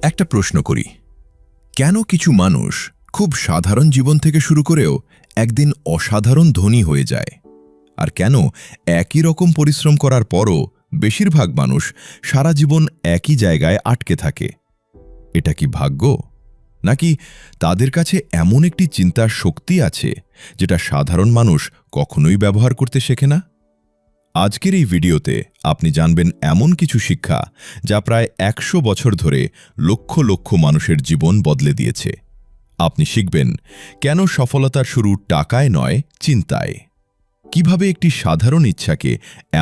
একটা প্রশ্ন করি, কেন কিছু মানুষ খুব সাধারণ জীবন থেকে শুরু করেও একদিন অসাধারণ ধনী হয়ে যায়, আর কেন একই রকম পরিশ্রম করার পরও বেশিরভাগ মানুষ সারা জীবন একই জায়গায় আটকে থাকে? এটা কি ভাগ্য, নাকি তাদের কাছে এমন একটি চিন্তার শক্তি আছে যেটা সাধারণ মানুষ কখনোই ব্যবহার করতে শেখে না? আজকের এই ভিডিওতে আপনি জানবেন এমন কিছু শিক্ষা যা প্রায় ১০০ বছর ধরে লক্ষ লক্ষ মানুষের জীবন বদলে দিয়েছে। আপনি শিখবেন কেন সফলতার শুরু টাকায় নয়, চিন্তায়। কিভাবে একটি সাধারণ ইচ্ছাকে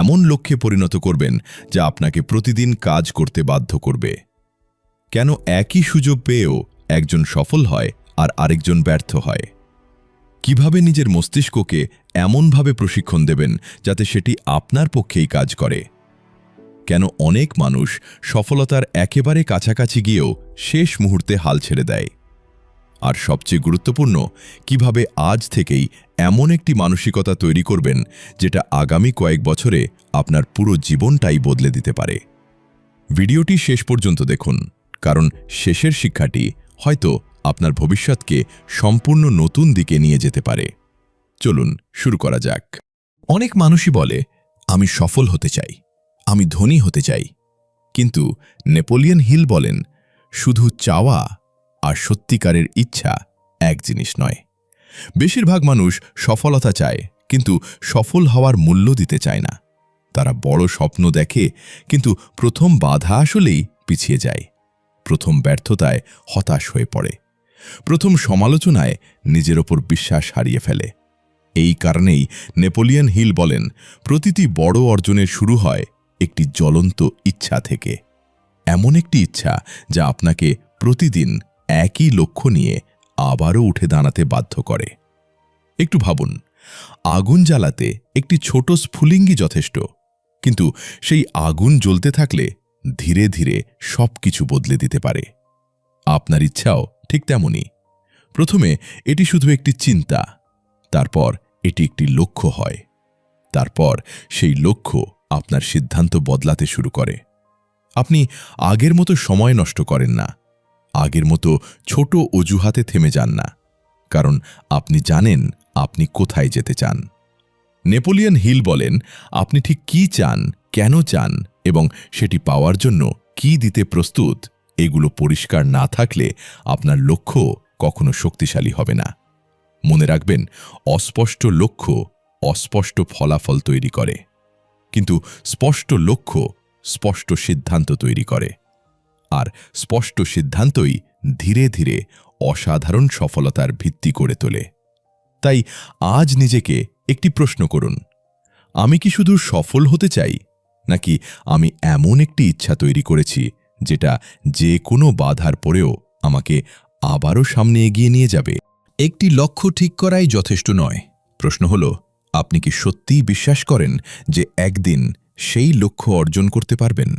এমন লক্ষ্যে পরিণত করবেন যা আপনাকে প্রতিদিন কাজ করতে বাধ্য করবে। কেন একই সুযোগ পেয়েও একজন সফল হয় আর আরেকজন ব্যর্থ হয়। কিভাবে নিজের মস্তিষ্ককে এমনভাবে প্রশিক্ষণ দেবেন যাতে সেটি আপনার পক্ষেই কাজ করে। কেন অনেক মানুষ সফলতার একেবারে কাছাকাছি গিয়েও শেষ মুহূর্তে হাল ছেড়ে দেয়। আর সবচেয়ে গুরুত্বপূর্ণ, কিভাবে আজ থেকেই এমন একটি মানসিকতা তৈরি করবেন যেটা আগামী কয়েক বছরে আপনার পুরো জীবনটাই বদলে দিতে পারে। ভিডিওটি শেষ পর্যন্ত দেখুন, কারণ শেষের শিক্ষাটি হয়তো আপনার ভবিষ্যৎকে সম্পূর্ণ নতুন দিকে নিয়ে যেতে পারে। চলুন শুরু করা যাক। অনেক মানুষই বলে, আমি সফল হতে চাই, আমি ধনী হতে চাই। কিন্তু নেপোলিয়ন হিল বলেন, শুধু চাওয়া আর সত্যিকারের ইচ্ছা এক জিনিস নয়। বেশিরভাগ মানুষ সফলতা চায়, কিন্তু সফল হওয়ার মূল্য দিতে চায় না। তারা বড় স্বপ্ন দেখে, কিন্তু প্রথম বাধা আসলেই পিছিয়ে যায়। প্রথম ব্যর্থতায় হতাশ হয়ে পড়ে। প্রথম সমালোচনায় নিজের ওপর বিশ্বাস হারিয়ে ফেলে। এই কারণেই নেপোলিয়ন হিল বলেন, প্রতিটি বড় অর্জনের শুরু হয় একটি জ্বলন্ত ইচ্ছা থেকে। এমন একটি ইচ্ছা যা আপনাকে প্রতিদিন একই লক্ষ্য নিয়ে আবারও উঠে দাঁড়াতে বাধ্য করে। একটু ভাবুন, আগুন জ্বালাতে একটি ছোট স্ফুলিঙ্গই যথেষ্ট, কিন্তু সেই আগুন জ্বলতে থাকলে ধীরে ধীরে সবকিছু বদলে দিতে পারে। আপনার ইচ্ছাও ঠিক তেমনই। প্রথমে এটি শুধু একটি চিন্তা, তারপর এটি একটি লক্ষ্য হয়, তারপর সেই লক্ষ্য আপনার সিদ্ধান্ত বদলাতে শুরু করে। আপনি আগের মতো সময় নষ্ট করেন না, আগের মতো ছোট অজুহাতে থেমে যান না, কারণ আপনি জানেন আপনি কোথায় যেতে চান। নেপোলিয়ন হিল বলেন, আপনি ঠিক কি চান, কেন চান এবং সেটি পাওয়ার জন্য কি দিতে প্রস্তুত, এগুলো পরিষ্কার না থাকলে আপনার লক্ষ্য কখনো শক্তিশালী হবে না। মনে রাখবেন, অস্পষ্ট লক্ষ্য অস্পষ্ট ফলাফল তৈরি করে, কিন্তু স্পষ্ট লক্ষ্য স্পষ্ট সিদ্ধান্ত তৈরি করে, আর স্পষ্ট সিদ্ধান্তই ধীরে ধীরে অসাধারণ সফলতার ভিত্তি করে তোলে। তাই আজ নিজেকে একটি প্রশ্ন করুন, আমি কি শুধু সফল হতে চাই, নাকি আমি এমন একটি ইচ্ছা তৈরি করেছি যেটা যে কোনো বাধার পরেও আমাকে আবারও সামনে এগিয়ে নিয়ে যাবে? একটি লক্ষ্য ঠিক করাই যথেষ্ট নয়। প্রশ্ন হল, আপনি কি সত্যিই বিশ্বাস করেন যে একদিন সেই লক্ষ্য অর্জন করতে পারবেন?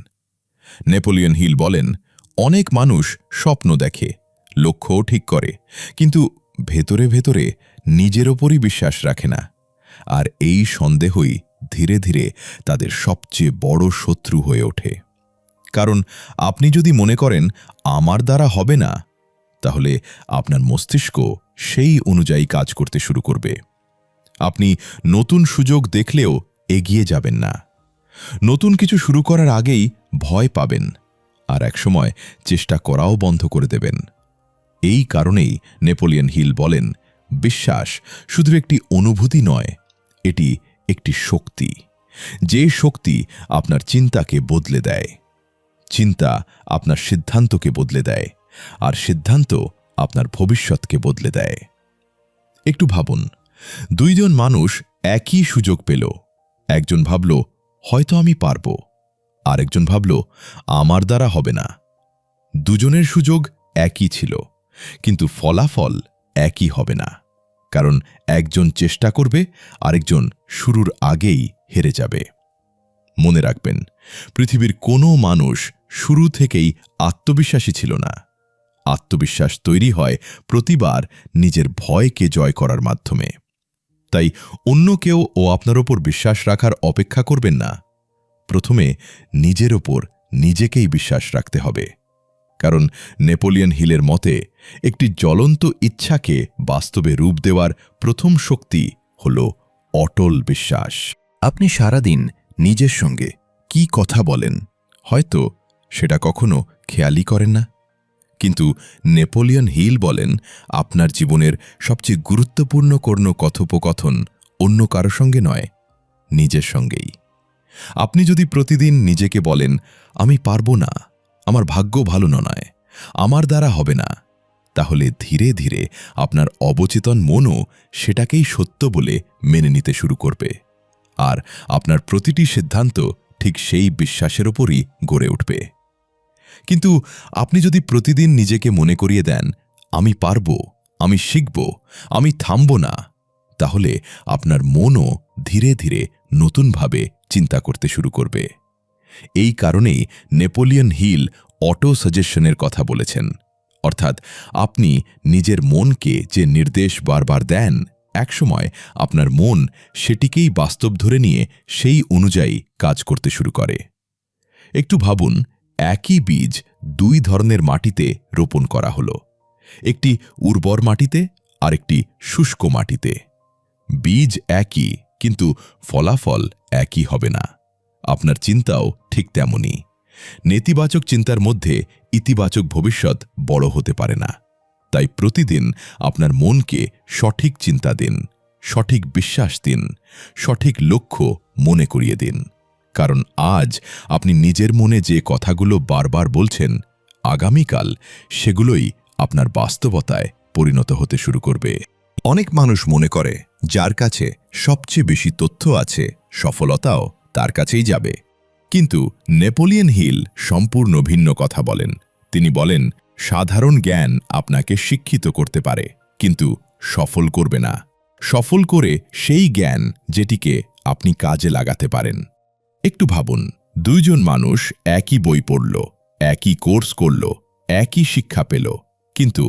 নেপোলিয়ন হিল বলেন, অনেক মানুষ স্বপ্ন দেখে, লক্ষ্যও ঠিক করে, কিন্তু ভেতরে ভেতরে নিজের ওপরই বিশ্বাস রাখে না। আর এই সন্দেহই ধীরে ধীরে তাদের সবচেয়ে বড় শত্রু হয়ে ওঠে। কারণ আপনি যদি মনে করেন আমার দ্বারা হবে না, তাহলে আপনার মস্তিষ্ক সেই অনুযায়ী কাজ করতে শুরু করবে। আপনি নতুন সুযোগ দেখলেও এগিয়ে যাবেন না। নতুন কিছু শুরু করার আগেই ভয় পাবেন, আর একসময় চেষ্টা করাও বন্ধ করে দেবেন। এই কারণেই নেপোলিয়ন হিল বলেন, বিশ্বাস শুধু একটি অনুভূতি নয়, এটি একটি শক্তি। যে শক্তি আপনার চিন্তাকে বদলে দেয়, চিন্তা আপনার সিদ্ধান্তকে বদলে দেয়, আর সিদ্ধান্ত আপনার ভবিষ্যৎকে বদলে দেয়। একটু ভাবুন, দুইজন মানুষ একই সুযোগ পেল। একজন ভাবল, হয়তো আমি পারব, আরেকজন ভাবল, আমার দ্বারা হবে না। দুজনের সুযোগ একই ছিল, কিন্তু ফলাফল একই হবে না, কারণ একজন চেষ্টা করবে, আরেকজন শুরুর আগেই হেরে যাবে। মনে রাখবেন, পৃথিবীর কোনো মানুষ শুরু থেকেই আত্মবিশ্বাসী ছিল না। আত্মবিশ্বাস তৈরি হয় প্রতিবার নিজের ভয়কে জয় করার মাধ্যমে। তাই অন্য কেউ আপনার ওপর বিশ্বাস রাখার অপেক্ষা করবেন না। প্রথমে নিজের ওপর নিজেকেই বিশ্বাস রাখতে হবে। কারণ নেপোলিয়ন হিলের মতে একটি জ্বলন্ত ইচ্ছাকে বাস্তবে রূপ দেওয়ার প্রথম শক্তি হল অটল বিশ্বাস। আপনি সারাদিন নিজের সঙ্গে কি কথা বলেন, হয়তো সেটা কখনো খেয়ালই করেন না, কিন্তু নেপোলিয়ন হিল বলেন আপনার জীবনের সবচেয়ে গুরুত্বপূর্ণ কোনো কথোপকথন অন্য কারো সঙ্গে নয়, নিজের সঙ্গেই। আপনি যদি প্রতিদিন নিজেকে বলেন আমি পারবো না, আমার ভাগ্য ভালো নয়, আমার দ্বারা হবে না, তাহলে ধীরে ধীরে আপনার অবচেতন মনও সেটাকেই সত্য বলে মেনে নিতে শুরু করবে, আর আপনার প্রতিটি সিদ্ধান্ত ঠিক সেই বিশ্বাসের ওপরই গড়ে উঠবে। কিন্তু আপনি যদি প্রতিদিন নিজেকে মনে করিয়ে দেন আমি পারব, আমি শিখব, আমি থামব না, তাহলে আপনার মনও ধীরে ধীরে নতুনভাবে চিন্তা করতে শুরু করবে। এই কারণেই নেপোলিয়ন হিল অটো সাজেশনের কথা বলেছেন, অর্থাৎ আপনি নিজের মনকে যে নির্দেশ বারবার দেন, একসময় আপনার মন সেটিকেই বাস্তব ধরে নিয়ে সেই অনুযায়ী কাজ করতে শুরু করে। একটু ভাবুন, একই বীজ দুই ধরনের মাটিতে রোপণ করা হলো, একটি উর্বর মাটিতে আর একটি শুষ্ক মাটিতে। বীজ একই, কিন্তু ফলাফল একই হবে না। আপনার চিন্তাও ঠিক তেমনই। নেতিবাচক চিন্তার মধ্যে ইতিবাচক ভবিষ্যৎ বড় হতে পারে না। তাই প্রতিদিন আপনার মনকে সঠিক চিন্তা দিন, সঠিক বিশ্বাস দিন, সঠিক লক্ষ্য মনে করিয়ে দিন। কারণ আজ আপনি নিজের মনে যে কথাগুলো বারবার বলছেন, আগামীকাল সেগুলোই আপনার বাস্তবতায় পরিণত হতে শুরু করবে। অনেক মানুষ মনে করে যার কাছে সবচেয়ে বেশি তথ্য আছে, সফলতাও তার কাছেই যাবে। কিন্তু নেপোলিয়ন হিল সম্পূর্ণ ভিন্ন কথা বলেন। তিনি বলেন, সাধারণ জ্ঞান আপনাকে শিক্ষিত করতে পারে, কিন্তু সফল করবে না। সফল করে সেই জ্ঞান যেটিকে আপনি কাজে লাগাতে পারেন। একটু ভাবুন, দুইজন মানুষ একই বই পড়ল, একই কোর্স করল, একই শিক্ষা পেল, কিন্তু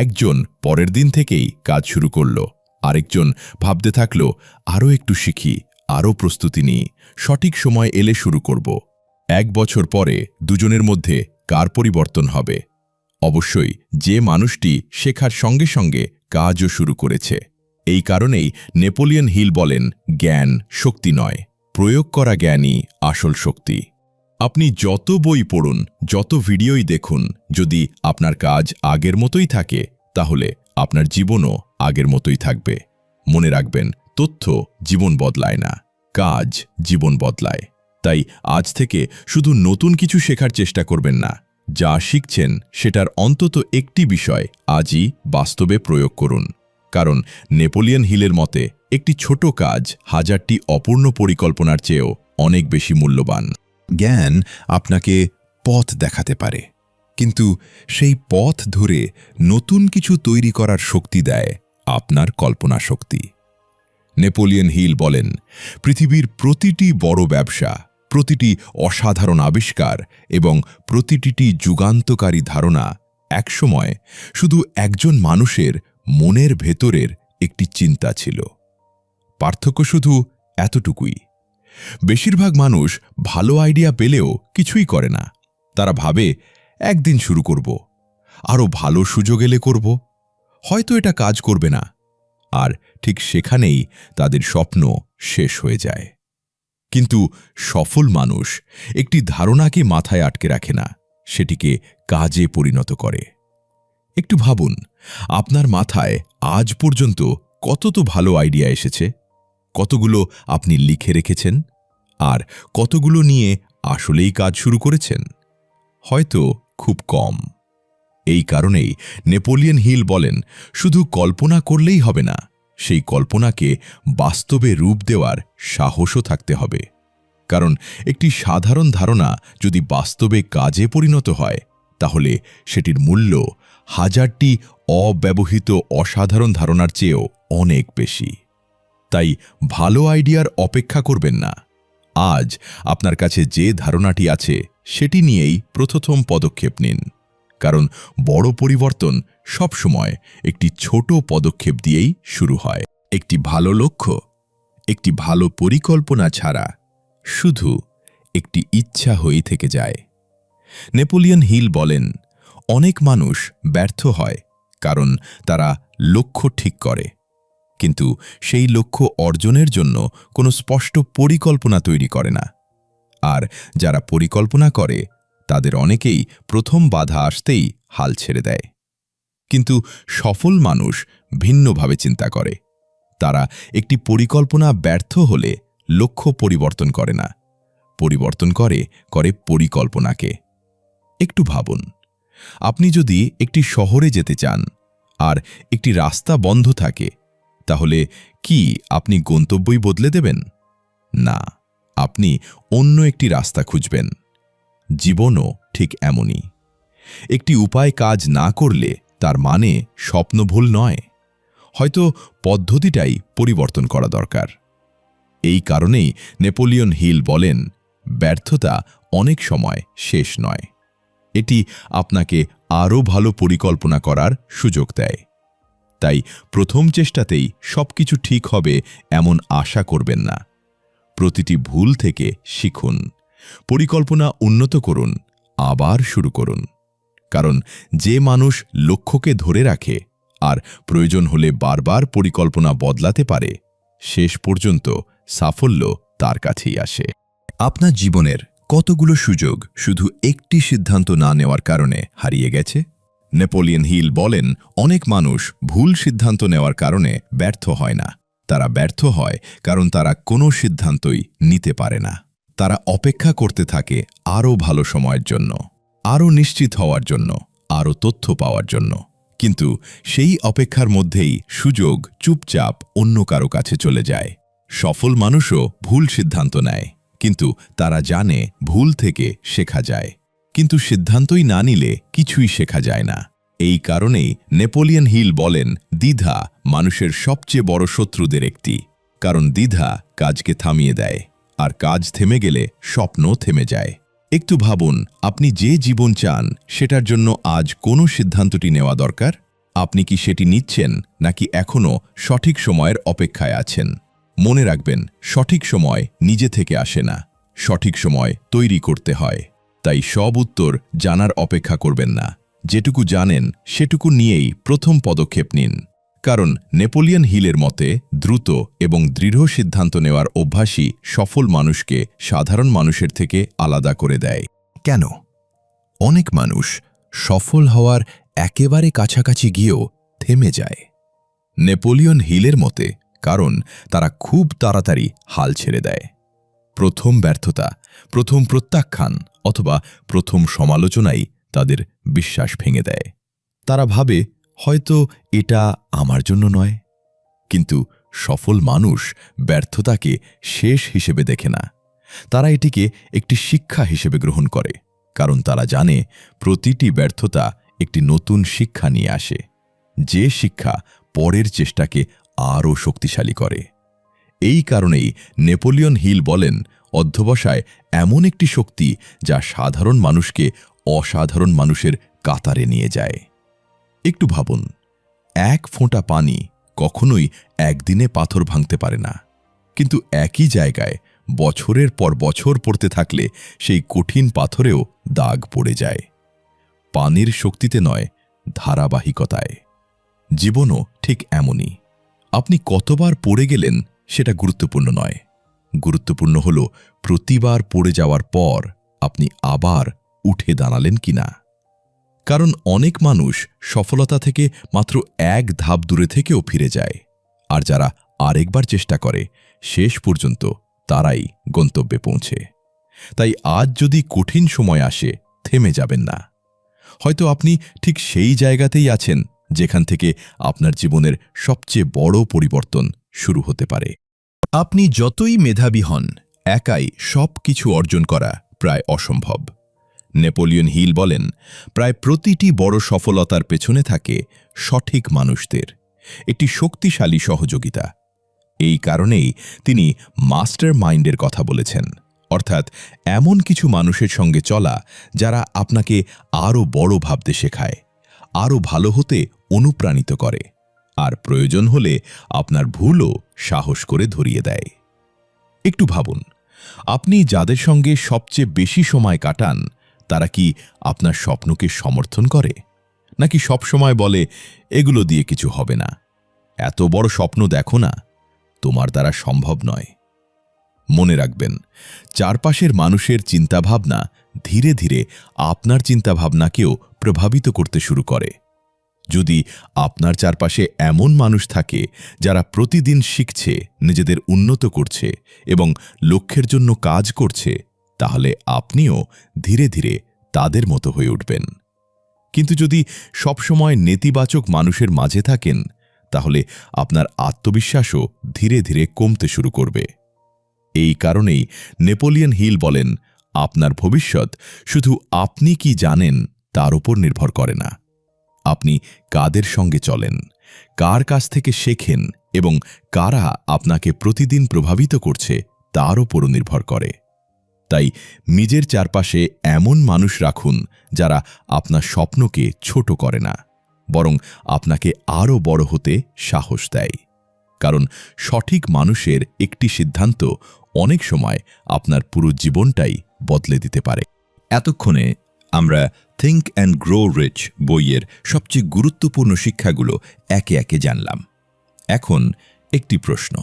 একজন পরের দিন থেকেই কাজ শুরু করল, আরেকজন ভাবতে থাকল আরও একটু শিখি, আরও প্রস্তুতি নিই, সঠিক সময় এলে শুরু করব। 1 বছর পরে দুজনের মধ্যে কার পরিবর্তন হবে? অবশ্যই যে মানুষটি শেখার সঙ্গে সঙ্গে কাজও শুরু করেছে। এই কারণেই নেপোলিয়ন হিল বলেন, জ্ঞান শক্তি নয়, প্রয়োগ করা জ্ঞানই আসল শক্তি। আপনি যত বই পড়ুন, যত ভিডিওই দেখুন, যদি আপনার কাজ আগের মতোই থাকে, তাহলে আপনার জীবনও আগের মতোই থাকবে। মনে রাখবেন, তথ্য জীবন বদলায় না, কাজ জীবন বদলায়। তাই আজ থেকে শুধু নতুন কিছু শেখার চেষ্টা করবেন না, যা শিখছেন সেটার অন্তত একটি বিষয় আজই বাস্তবে প্রয়োগ করুন। কারণ নেপোলিয়ন হিলের মতে একটি ছোট কাজ হাজারটি অপূর্ণ পরিকল্পনার চেয়েও অনেক বেশি মূল্যবান। জ্ঞান আপনাকে পথ দেখাতে পারে, কিন্তু সেই পথ ধরে নতুন কিছু তৈরি করার শক্তি দেয় আপনার কল্পনা শক্তি। নেপোলিয়ন হিল বলেন, পৃথিবীর প্রতিটি বড় ব্যবসা, প্রতিটি অসাধারণ আবিষ্কার এবং প্রতিটি যুগান্তকারী ধারণা একসময় শুধু একজন মানুষের মনের ভেতরের একটি চিন্তা ছিল। পার্থক্য শুধু এতটুকুই, বেশিরভাগ মানুষ ভালো আইডিয়া পেলেও কিছুই করে না। তারা ভাবে একদিন শুরু করব, আরও ভালো সুযোগ এলে করব, হয়তো এটা কাজ করবে না, আর ঠিক সেখানেই তাদের স্বপ্ন শেষ হয়ে যায়। কিন্তু সফল মানুষ একটি ধারণাকে মাথায় আটকে রাখে না, সেটিকে কাজে পরিণত করে। একটু ভাবুন, আপনার মাথায় আজ পর্যন্ত কত তো ভালো আইডিয়া এসেছে, কতগুলো আপনি লিখে রেখেছেন, আর কতগুলো নিয়ে আসলেই কাজ শুরু করেছেন? হয়তো খুব কম। এই কারণেই নেপোলিয়ন হিল বলেন, শুধু কল্পনা করলেই হবে না, সেই কল্পনাকে বাস্তবে রূপ দেওয়ার সাহসও থাকতে হবে। কারণ একটি সাধারণ ধারণা যদি বাস্তবে কাজে পরিণত হয়, তাহলে সেটির মূল্য হাজারটি অব্যবহৃত অসাধারণ ধারণার চেয়েও অনেক বেশি। তাই ভালো আইডিয়ার অপেক্ষা করবেন না। আজ আপনার কাছে যে ধারণাটি আছে সেটি নিয়েই প্রথম পদক্ষেপ নিন। কারণ বড় পরিবর্তন সবসময় একটি ছোট পদক্ষেপ দিয়েই শুরু হয়। একটি ভালো লক্ষ্য, একটি ভালো পরিকল্পনা ছাড়া শুধু একটি ইচ্ছা হয়েই থেকে যায়। নেপোলিয়ন হিল বলেন, অনেক মানুষ ব্যর্থ হয় কারণ তারা লক্ষ্য ঠিক করে, কিন্তু সেই লক্ষ্য অর্জনের জন্য কোনো স্পষ্ট পরিকল্পনা তৈরি করে না। আর যারা পরিকল্পনা করে তাদের অনেকেই প্রথম বাধা আসতেই হাল ছেড়ে দেয়। কিন্তু সফল মানুষ ভিন্নভাবে চিন্তা করে। তারা একটি পরিকল্পনা ব্যর্থ হলে লক্ষ্য পরিবর্তন করে না, পরিবর্তন করে পরিকল্পনাকে। একটু ভাবুন, আপনি যদি একটি শহরে যেতে চান আর একটি রাস্তা বন্ধ থাকে, তাহলে কি আপনি গন্তব্যই বদলে দেবেন? না, আপনি অন্য একটি রাস্তা খুঁজবেন। জীবনও ঠিক এমনই। একটি উপায় কাজ না করলে তার মানে স্বপ্ন ভুল নয়, হয়তো পদ্ধতিটাই পরিবর্তন করা দরকার। এই কারণেই নেপোলিয়ন হিল বলেন, ব্যর্থতা অনেক সময় শেষ নয়, এটি আপনাকে আরও ভালো পরিকল্পনা করার সুযোগ দেয়। তাই প্রথম চেষ্টাতেই সবকিছু ঠিক হবে এমন আশা করবেন না। প্রতিটি ভুল থেকে শিখুন, পরিকল্পনা উন্নত করুন, আবার শুরু করুন। কারণ যে মানুষ লক্ষ্যকে ধরে রাখে আর প্রয়োজন হলে বারবার পরিকল্পনা বদলাতে পারে, শেষ পর্যন্ত সাফল্য তার কাছেই আসে। আপনার জীবনের কতগুলো সুযোগ শুধু একটি সিদ্ধান্ত না নেওয়ার কারণে হারিয়ে গেছে? নেপোলিয়ন হিল বলেন, অনেক মানুষ ভুল সিদ্ধান্ত নেওয়ার কারণে ব্যর্থ হয় না। তারা ব্যর্থ হয় কারণ তারা কোনো সিদ্ধান্তই নিতে পারে না। তারা অপেক্ষা করতে থাকে আরও ভালো সময়ের জন্য, আরও নিশ্চিত হওয়ার জন্য, আরও তথ্য পাওয়ার জন্য। কিন্তু সেই অপেক্ষার মধ্যেই সুযোগ চুপচাপ অন্য কারো কাছে চলে যায়। সফল মানুষও ভুল সিদ্ধান্ত নেয়, কিন্তু তারা জানে ভুল থেকে শেখা যায়। কিন্তু সিদ্ধান্তই না নিলে কিছুই শেখা যায় না। এই কারণেই নেপোলিয়ন হিল বলেন, দ্বিধা মানুষের সবচেয়ে বড় শত্রুদের একটি। কারণ দ্বিধা কাজকে থামিয়ে দেয়, আর কাজ থেমে গেলে স্বপ্ন থেমে যায়। একটু ভাবুন, আপনি যে জীবন চান সেটার জন্য আজ কোন সিদ্ধান্তটি নেওয়া দরকার? আপনি কি সেটি নিচ্ছেন, নাকি এখনও সঠিক সময়ের অপেক্ষায় আছেন? মনে রাখবেন, সঠিক সময় নিজে থেকে আসে না, সঠিক সময় তৈরি করতে হয়। তাই সব উত্তর জানার অপেক্ষা করবেন না, যেটুকু জানেন সেটুকু নিয়েই প্রথম পদক্ষেপ নিন। কারণ নেপোলিয়ন হিলের মতে দ্রুত এবং দৃঢ় সিদ্ধান্ত নেওয়ার অভ্যাসই সফল মানুষকে সাধারণ মানুষের থেকে আলাদা করে দেয়। কেন অনেক মানুষ সফল হওয়ার একেবারে কাছাকাছি গিয়েও থেমে যায়? নেপোলিয়ন হিলের মতে কারণ তারা খুব তাড়াতাড়ি হাল ছেড়ে দেয়। প্রথম ব্যর্থতা, প্রথম প্রত্যাখ্যান অথবা প্রথম সমালোচনাই তাদের বিশ্বাস ভেঙে দেয়। তারা ভাবে, হয়তো এটা আমার জন্য নয়। কিন্তু সফল মানুষ ব্যর্থতাকে শেষ হিসেবে দেখে না, তারা এটিকে একটি শিক্ষা হিসেবে গ্রহণ করে। কারণ তারা জানে প্রতিটি ব্যর্থতা একটি নতুন শিক্ষা নিয়ে আসে, যে শিক্ষা পরের চেষ্টাকে আরও শক্তিশালী করে। এই কারণেই নেপোলিয়ন হিল বলেন, অধ্যবসায় এমন একটি শক্তি যা সাধারণ মানুষকে অসাধারণ মানুষের কাতারে নিয়ে যায়। একটু ভাবুন, এক ফোঁটা পানি কখনোই একদিনে পাথর ভাঙতে পারে না, কিন্তু একই জায়গায় বছরের পর বছর পড়তে থাকলে সেই কঠিন পাথরেও দাগ পড়ে যায়। পানির শক্তিতে নয়, ধারাবাহিকতায়। জীবনও ঠিক এমনই। আপনি কতবার পড়ে গেলেন সেটা গুরুত্বপূর্ণ নয়, গুরুত্বপূর্ণ হল প্রতিবার পড়ে যাওয়ার পর আপনি আবার উঠে দাঁড়ালেন কিনা। কারণ অনেক মানুষ সফলতা থেকে মাত্র এক ধাপ দূরে থেকেও ফিরে যায়, আর যারা আরেকবার চেষ্টা করে শেষ পর্যন্ত তারাই গন্তব্যে পৌঁছে। তাই আজ যদি কঠিন সময় আসে, থেমে যাবেন না। হয়তো আপনি ঠিক সেই জায়গাতেই আছেন যেখান থেকে আপনার জীবনের সবচেয়ে বড় পরিবর্তন শুরু হতে পারে। আপনি যতই মেধাবী হন, একাই সব কিছু অর্জন করা প্রায় অসম্ভব। নেপোলিয়ন হিল বলেন, প্রায় প্রতিটি বড় সফলতার পেছনে থাকে সঠিক মানুষদের একটি শক্তিশালী সহযোগিতা। এই কারণেই তিনি মাস্টার মাইন্ডের কথা বলেছেন, অর্থাৎ এমন কিছু মানুষের সঙ্গে চলা যারা আপনাকে আরও বড় ভাবতে শেখায়, আরও ভালো হতে অনুপ্রাণিত করে, আর প্রয়োজন হলে আপনার ভুলও সাহস করে ধরিয়ে দেয়। একটু ভাবুন, আপনি যাদের সঙ্গে সবচেয়ে বেশি সময় কাটান তারা কি আপনার স্বপ্নকে সমর্থন করে, নাকি সবসময় বলে এগুলো দিয়ে কিছু হবে না, এত বড় স্বপ্ন দেখো না, তোমার দ্বারা সম্ভব নয়? মনে রাখবেন, চারপাশের মানুষের চিন্তাভাবনা ধীরে ধীরে আপনার চিন্তাভাবনাকেও প্রভাবিত করতে শুরু করে। যদি আপনার চারপাশে এমন মানুষ থাকে যারা প্রতিদিন শিখছে, নিজেদের উন্নত করছে এবং লক্ষ্যের জন্য কাজ করছে, তাহলে আপনিও ধীরে ধীরে তাদের মতো হয়ে উঠবেন। কিন্তু যদি সবসময় নেতিবাচক মানুষের মাঝে থাকেন, তাহলে আপনার আত্মবিশ্বাসও ধীরে ধীরে কমতে শুরু করবে। এই কারণেই নেপোলিয়ন হিল বলেন, আপনার ভবিষ্যৎ শুধু আপনি কি জানেন তার উপর নির্ভর করে না, আপনি কাদের সঙ্গে চলেন, কার কাছ থেকে শেখেন এবং কারা আপনাকে প্রতিদিন প্রভাবিত করছে তার উপরও নির্ভর করে। তাই নিজের চারপাশে এমন মানুষ রাখুন যারা আপনার স্বপ্নকে ছোট করে না, বরং আপনাকে আরও বড় হতে সাহস দেয়। কারণ সঠিক মানুষের একটি সিদ্ধান্ত অনেক সময় আপনার পুরো জীবনটাই বদলে দিতে পারে। এতক্ষণে আমরা থিঙ্ক অ্যান্ড গ্রো রিচ বইয়ের সবচেয়ে গুরুত্বপূর্ণ শিক্ষাগুলো একে একে জানলাম। এখন একটি প্রশ্ন,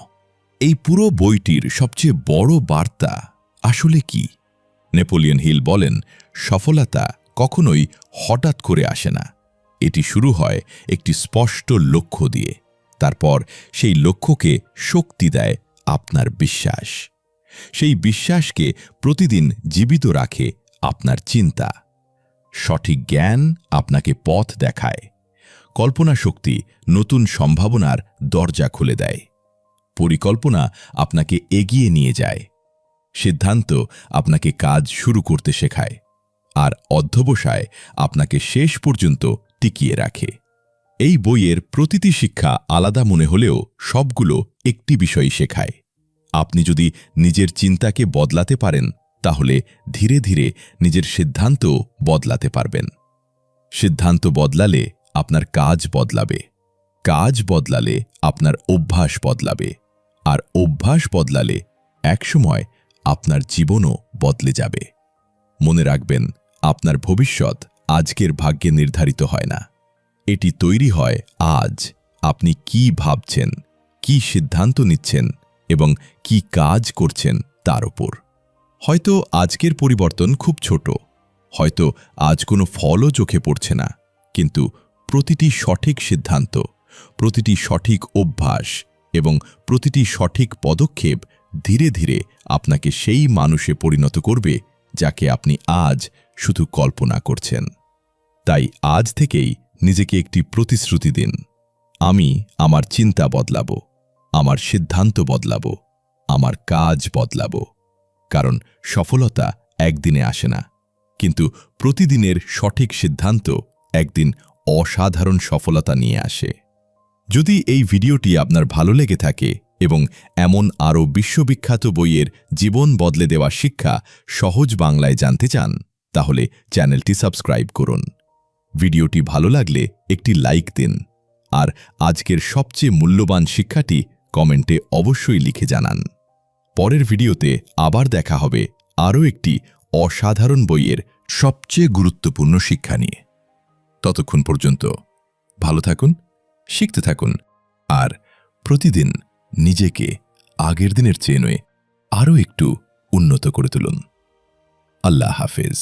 এই পুরো বইটির সবচেয়ে বড় বার্তা আসলে কি? নেপোলিয়ন হিল বলেন, সফলতা কখনোই হঠাৎ করে আসে না। এটি শুরু হয় একটি স্পষ্ট লক্ষ্য দিয়ে। তারপর সেই লক্ষ্যকে শক্তি দেয় আপনার বিশ্বাস। সেই বিশ্বাসকে প্রতিদিন জীবিত রাখে আপনার চিন্তা। সঠিক জ্ঞান আপনাকে পথ দেখায়। কল্পনা শক্তি নতুন সম্ভাবনার দরজা খুলে দেয়। পরিকল্পনা আপনাকে এগিয়ে নিয়ে যায়। সিদ্ধান্ত আপনাকে কাজ শুরু করতে শেখায়। আর অধ্যবসায় আপনাকে শেষ পর্যন্ত টিকিয়ে রাখে। এই বইয়ের প্রতিটি শিক্ষা আলাদা মনে হলেও সবগুলো একটি বিষয় শেখায়। আপনি যদি নিজের চিন্তাকে বদলাতে পারেন, তাহলে ধীরে ধীরে নিজের সিদ্ধান্ত বদলাতে পারবেন। সিদ্ধান্ত বদলালে আপনার কাজ বদলাবে, কাজ বদলালে আপনার অভ্যাস বদলাবে, আর অভ্যাস বদলালে একসময় আপনার জীবনও বদলে যাবে। মনে রাখবেন, আপনার ভবিষ্যৎ আজকের ভাগ্যে নির্ধারিত হয় না। এটি তৈরি হয় আজ আপনি কি ভাবছেন, কি সিদ্ধান্ত নিচ্ছেন এবং কি কাজ করছেন তার উপর। হয়তো আজকের পরিবর্তন খুব ছোট, হয়তো আজ কোনো ফলও চোখে পড়ছে না, কিন্তু প্রতিটি সঠিক সিদ্ধান্ত, প্রতিটি সঠিক অভ্যাস এবং প্রতিটি সঠিক পদক্ষেপ ধীরে ধীরে আপনাকে সেই মানুষে পরিণত করবে যাকে আপনি আজ শুধু কল্পনা করছেন। তাই আজ থেকেই নিজেকে একটি প্রতিশ্রুতি দিন, আমি আমার চিন্তা বদলাবো, আমার সিদ্ধান্ত বদলাবো, আমার কাজ বদলাবো। কারণ সফলতা একদিনে আসে না, কিন্তু প্রতিদিনের সঠিক সিদ্ধান্ত একদিন অসাধারণ সফলতা নিয়ে আসে। যদি এই ভিডিওটি আপনার ভালো লেগে থাকে এবং এমন আরও বিশ্ববিখ্যাত বইয়ের জীবন বদলে দেওয়া শিক্ষা সহজ বাংলায় জানতে চান, তাহলে চ্যানেলটি সাবস্ক্রাইব করুন। ভিডিওটি ভালো লাগলে একটি লাইক দিন, আর আজকের সবচেয়ে মূল্যবান শিক্ষাটি কমেন্টে অবশ্যই লিখে জানান। পরের ভিডিওতে আবার দেখা হবে আরও একটি অসাধারণ বইয়ের সবচেয়ে গুরুত্বপূর্ণ শিক্ষা নিয়ে। ততক্ষণ পর্যন্ত ভালো থাকুন, শিখতে থাকুন, আর প্রতিদিন নিজেকে আগের দিনের চেয়ে নয় আরও একটু উন্নত করে তুলুন। আল্লাহ হাফেজ।